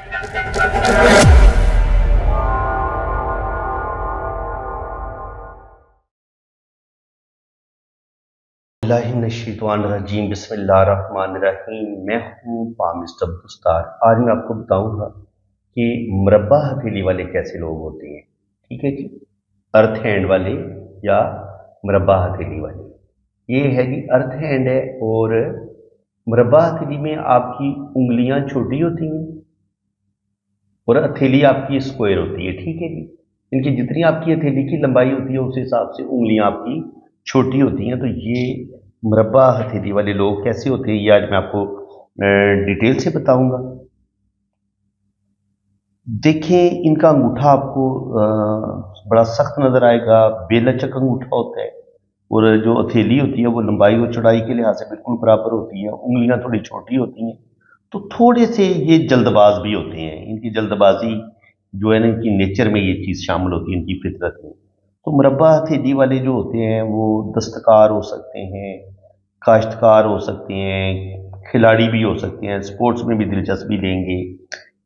बिस्मिल्लाहिर्रहमानिर्रहीम बिस्मिल्लाहिर्रहमानिर्रहीम। मैं हूँ पामिस्ट अब्दुस्तार। आज मैं आपको बताऊंगा कि मुरब्बा हथेली वाले कैसे लोग होते हैं। ठीक है जी, अर्थ हैंड वाले या मुरब्बा हथेली वाले। ये है जी अर्थ हैंड है, और मुरब्बा हथेली में आपकी उंगलियां छोटी होती हैं और हथेली आपकी स्क्वायर होती है। ठीक है जी, इनकी जितनी आपकी हथेली की लंबाई होती है उस हिसाब से उंगलियां आपकी छोटी होती हैं। तो ये मुरब्बा हथेली वाले लोग कैसे होते हैं, ये आज मैं आपको डिटेल से बताऊंगा। देखें, इनका अंगूठा आपको बड़ा सख्त नजर आएगा, बेलचक अंगूठा होता है, और जो हथेली होती है वो लंबाई और चौड़ाई के लिहाज से बिल्कुल बराबर होती है। उंगलियां थोड़ी छोटी होती हैं, तो थोड़े से ये जल्दबाज भी होते हैं। इनकी जल्दबाजी जो है ना, इनकी नेचर में ये चीज़ शामिल होती है, इनकी फितरत में। तो मुरब्बा हथेली वाले जो होते हैं वो दस्तकार हो सकते हैं, काश्तकार हो सकते हैं, खिलाड़ी भी हो सकते हैं, स्पोर्ट्स में भी दिलचस्पी लेंगे।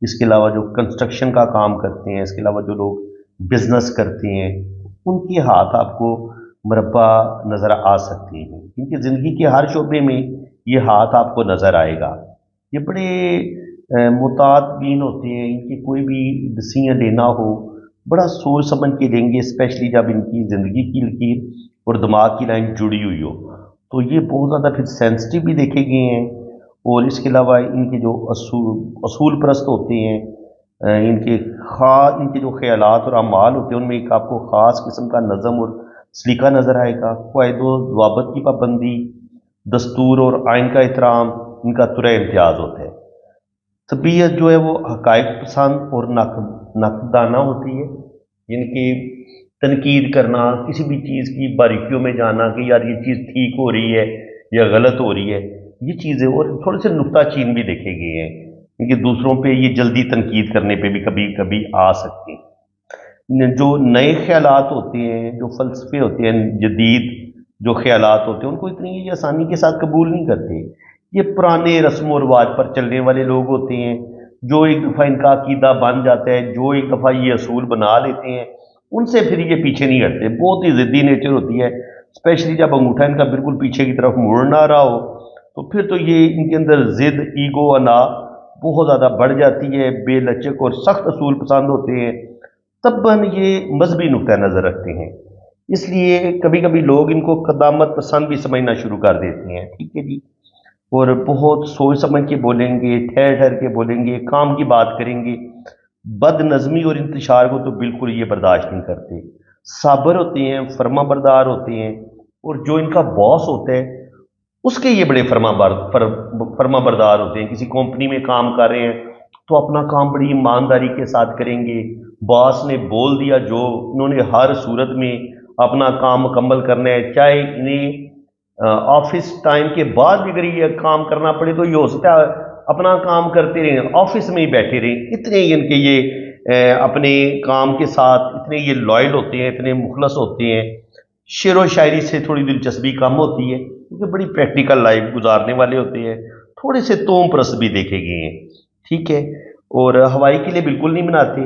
इसके अलावा जो कंस्ट्रक्शन का काम करते हैं, इसके अलावा जो लोग बिजनेस करते हैं, उनके हाथ आपको मुरब्बा नज़र आ सकते हैं। इनकी ज़िंदगी के हर शोबे में ये हाथ आपको नज़र आएगा। ये बड़े मुताद बीन होते हैं। इनकी कोई भी डिसीजन लेना हो बड़ा सोच समझ के लेंगे, स्पेशली जब इनकी ज़िंदगी की लकीर और दिमाग की लाइन जुड़ी हुई हो। तो ये बहुत ज़्यादा फिर सेंसिटिव भी देखे गए हैं। और इसके अलावा इनके जो असूल परस्त होते हैं, इनके जो ख्यालात और अमाल होते हैं उनमें एक आपको ख़ास किस्म का नज़म और सलीका नज़र आएगा। क़वाइद व ज़वाबित की पाबंदी, दस्तूर और आइन का एहतराम इनका तुरह इम्तियाज़ होता है। तबीयत जो है वो हकायक पसंद और नकदाना होती है। इनकी तनकीद करना, किसी भी चीज़ की बारीकियों में जाना कि यार ये चीज़ ठीक हो रही है या गलत हो रही है, ये चीज़ें, और थोड़े से नुक्ता चीन भी देखे गए हैं। क्योंकि दूसरों पे ये जल्दी तनकीद करने पे भी कभी कभी आ सकते हैं। जो नए ख्यालात होते हैं, जो फ़लसफ़े होते हैं, जदीद जो ख्यालात होते हैं, उनको इतनी आसानी के साथ कबूल नहीं करते। ये पुराने रस्म व रिवाज पर चलने वाले लोग होते हैं। जो एक दफ़ा इनका अकीदा बन जाता है, जो एक दफ़ा ये असूल बना लेते हैं, उनसे फिर ये पीछे नहीं हटते। बहुत ही ज़िद्दी नेचर होती है, स्पेशली जब अंगूठा इनका बिल्कुल पीछे की तरफ मुड़ ना रहा हो, तो फिर तो ये इनके अंदर ज़िद, ईगो, अना बहुत ज़्यादा बढ़ जाती है। बेलचक और सख्त असूल पसंद होते हैं। तब्बन ये मजहबी नुक्ता नज़र रखते हैं, इसलिए कभी कभी लोग इनको कदामत पसंद भी समझना शुरू कर देते हैं। ठीक है जी, और बहुत सोच समझ के बोलेंगे, ठहर ठहर के बोलेंगे, काम की बात करेंगे। बद नज़मी और इंतशार को तो बिल्कुल ये बर्दाश्त नहीं करते। साबर होते हैं, फर्मा बरदार होते हैं, और जो इनका बॉस होता है उसके ये बड़े फर्मा बरदार होते हैं। किसी कंपनी में काम कर रहे हैं तो अपना काम बड़ी ईमानदारी के साथ करेंगे। बॉस ने बोल दिया जो, उन्होंने हर सूरत में अपना काम मुकम्मल करना है, चाहे इन्हें ऑफिस टाइम के बाद भी अगर ये काम करना पड़े तो ये हो सकता है अपना काम करते रहें, ऑफिस में ही बैठे रहें। इतने इनके ये अपने काम के साथ इतने ये लॉयल होते हैं, इतने मुखलस होते हैं। शेर व शायरी से थोड़ी दिलचस्पी कम होती है क्योंकि बड़ी प्रैक्टिकल लाइफ गुजारने वाले होते हैं। थोड़े से तोम परस्त भी देखे गए हैं। ठीक है, और हवाई के लिए बिल्कुल नहीं बनाते।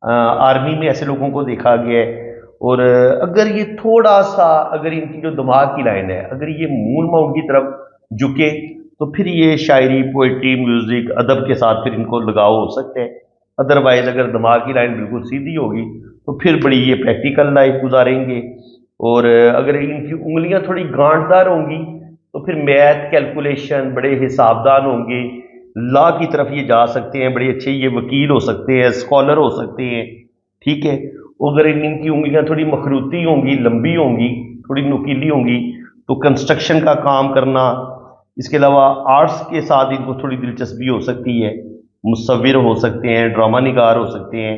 आर्मी में ऐसे लोगों को देखा गया है। और अगर ये थोड़ा सा, अगर इनकी जो दिमाग की लाइन है, अगर ये मूल माउंट की तरफ झुके तो फिर ये शायरी, पोइट्री, म्यूजिक, अदब के साथ फिर इनको लगाव हो सकते हैं। अदरवाइज अगर दिमाग की लाइन बिल्कुल सीधी होगी तो फिर बड़ी ये प्रैक्टिकल लाइफ गुजारेंगे। और अगर इनकी उंगलियां थोड़ी गांठदार होंगी तो फिर मैथ, कैलकुलेशन, बड़े हिसाबदान होंगे। लॉ की तरफ ये जा सकते हैं, बड़े अच्छे ये वकील हो सकते हैं, स्कॉलर हो सकते हैं। ठीक है, अगर इनकी उंगलियां थोड़ी मखरूती होंगी, लंबी होंगी, थोड़ी नुकीली होंगी, तो कंस्ट्रक्शन का काम करना, इसके अलावा आर्ट्स के साथ इनको थोड़ी दिलचस्पी हो सकती है। मुसव्विर हो सकते हैं, ड्रामा निगार हो सकते हैं,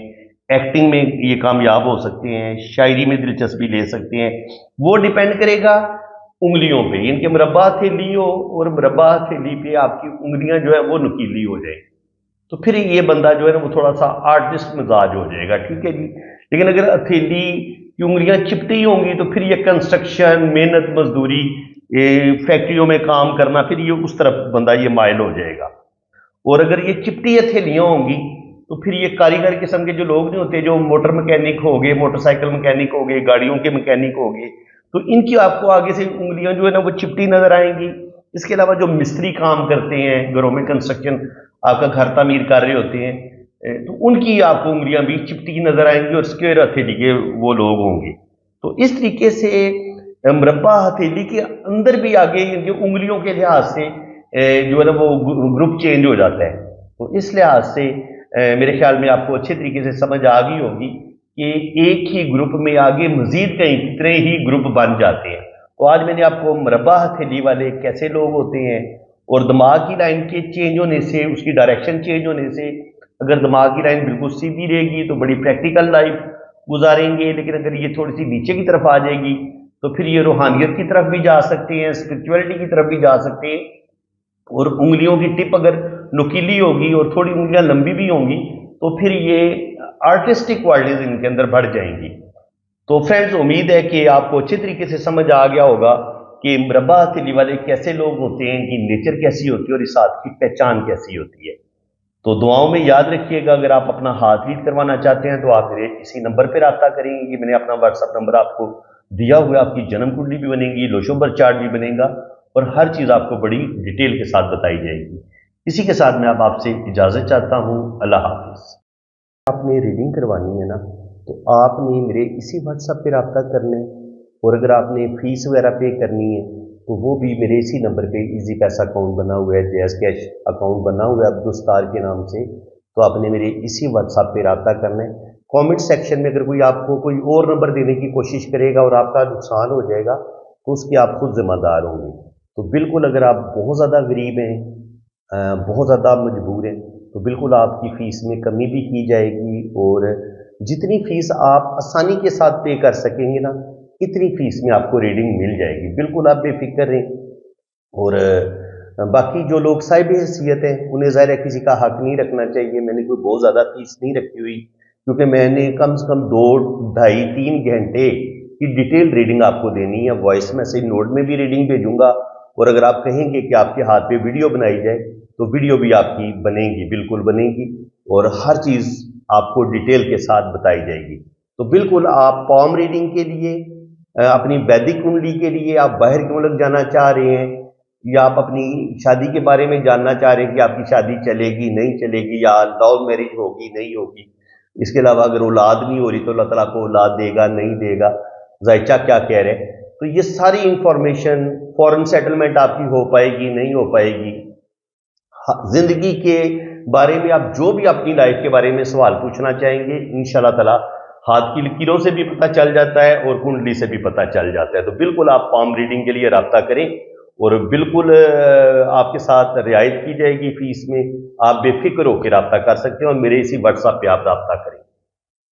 एक्टिंग में ये कामयाब हो सकते हैं, शायरी में दिलचस्पी ले सकते हैं। वो डिपेंड करेगा उंगलियों पे। इनके मुरब्बा हथेली हो और मुरब्बा हथेली पे आपकी उंगलियां जो है वो नुकीली हो जाए तो फिर ये बंदा जो है ना वो थोड़ा सा आर्टिस्ट मिजाज हो जाएगा। ठीक है जी, लेकिन अगर हथेली की उंगलियां चिपटी होंगी तो फिर ये कंस्ट्रक्शन, मेहनत मजदूरी, फैक्ट्रियों में काम करना, फिर ये उस तरफ बंदा ये माइल हो जाएगा। और अगर ये चिपटी हथेलियां होंगी तो फिर ये कारीगर किस्म के जो लोग नहीं होते, जो मोटर मैकेनिक हो गए, मोटरसाइकिल मैकेनिक हो गए, गाड़ियों के मैकेनिक हो गए, तो इनकी आपको आगे से उंगलियां जो है ना वो चिपटी नजर आएंगी। इसके अलावा जो मिस्त्री काम करते हैं, घरों में कंस्ट्रक्शन आपका घर तामीर कर रहे होते हैं, तो उनकी आपको उंगलियां भी चिपटी नजर आएंगी और स्क्वायर हथेली के वो लोग होंगे। तो इस तरीके से मुरब्बा हथेली के अंदर भी आगे इनकी उंगलियों के लिहाज से जो है ना वो ग्रुप चेंज हो जाता है। तो इस लिहाज से मेरे ख्याल में आपको अच्छे तरीके से समझ आ गई होगी कि एक ही ग्रुप में आगे मजीद कई कितने ही ग्रुप बन जाते हैं। तो आज मैंने आपको मुरब्बा हथेली वाले कैसे लोग होते हैं और दिमाग की लाइन के चेंज होने से, उसकी डायरेक्शन चेंज होने से, अगर दिमाग की लाइन बिल्कुल सीधी रहेगी तो बड़ी प्रैक्टिकल लाइफ गुजारेंगे, लेकिन अगर ये थोड़ी सी नीचे की तरफ आ जाएगी तो फिर ये रूहानियत की तरफ भी जा सकते हैं, स्पिरिचुअलिटी की तरफ भी जा सकते हैं। और उंगलियों की टिप अगर नुकीली होगी और थोड़ी उंगलियां लंबी भी होंगी तो फिर ये आर्टिस्टिक क्वालिटीज इनके अंदर बढ़ जाएंगी। तो फ्रेंड्स, उम्मीद है कि आपको अच्छे तरीके से समझ आ गया होगा कि मुरब्बा हथेली वाले कैसे लोग होते हैं, इनकी नेचर कैसी होती है और इस हाथ की पहचान कैसी होती है। तो दुआओं में याद रखिएगा, अगर आप अपना हाथ रीड करवाना चाहते हैं तो आप मेरे इसी नंबर पर रब्ता करेंगे। मैंने अपना व्हाट्सअप नंबर आपको दिया हुआ है। आपकी जन्म कुंडली भी बनेगी, लोशोबर चार्ट भी बनेगा और हर चीज़ आपको बड़ी डिटेल के साथ बताई जाएगी। इसी के साथ मैं अब आपसे इजाज़त चाहता हूँ। अल्लाह हाफिज़। आपने रीडिंग करवानी है ना, तो आपने मेरे इसी व्हाट्सएप पे रब्ता करना है, और अगर आपने फीस वगैरह पे करनी है तो वो भी मेरे इसी नंबर पे इजी पैसा अकाउंट बना हुआ है, जैज़ कैश अकाउंट बना हुआ है अब्दुस्तार के नाम से। तो आपने मेरे इसी व्हाट्सएप पे रब्ता करना है। कमेंट सेक्शन में अगर कोई आपको कोई और नंबर देने की कोशिश करेगा और आपका नुकसान हो जाएगा तो उसके आप खुद जिम्मेदार होंगे। तो बिल्कुल अगर आप बहुत ज़्यादा गरीब हैं, बहुत ज़्यादा मजबूर हैं, तो बिल्कुल आपकी फ़ीस में कमी भी की जाएगी और जितनी फ़ीस आप आसानी के साथ पे कर सकेंगे ना, इतनी फ़ीस में आपको रीडिंग मिल जाएगी। बिल्कुल आप बेफिक्र रहें। और बाकी जो लोग साहिब हैसियत हैं उन्हें ज़ाहिर है किसी का हक नहीं रखना चाहिए। मैंने कोई बहुत ज़्यादा फ़ीस नहीं रखी हुई, क्योंकि मैंने कम से कम 2, ढाई, 3 घंटे की डिटेल रीडिंग आपको देनी है। वॉइस मैसेज नोट में भी रीडिंग भेजूंगा, और अगर आप कहेंगे कि आपके हाथ पे वीडियो बनाई जाए तो वीडियो भी आपकी बनेगी, बिल्कुल बनेगी, और हर चीज़ आपको डिटेल के साथ बताई जाएगी। तो बिल्कुल आप पॉम रीडिंग के लिए, अपनी वैदिक कुंडली के लिए, आप बाहर के मुल्क जाना चाह रहे हैं, या आप अपनी शादी के बारे में जानना चाह रहे हैं कि आपकी शादी चलेगी नहीं चलेगी, या लव मैरिज होगी नहीं होगी, इसके अलावा अगर औलाद नहीं हो रही तो अल्लाह ताला को औलाद देगा नहीं देगा, ज़ायचा क्या कह रहे हैं, तो ये सारी इंफॉर्मेशन, फॉरेन सेटलमेंट आपकी हो पाएगी नहीं हो पाएगी, जिंदगी के बारे में आप जो भी अपनी लाइफ के बारे में सवाल पूछना चाहेंगे, इंशाल्लाह ताला हाथ की लकीरों से भी पता चल जाता है और कुंडली से भी पता चल जाता है। तो बिल्कुल आप पॉम रीडिंग के लिए रब्ता करें, और बिल्कुल आपके साथ रियायत की जाएगी फीस में। आप बेफिक्र होकर रब्ता कर सकते हैं और मेरे इसी व्हाट्सएप पे आप रब्ता करें।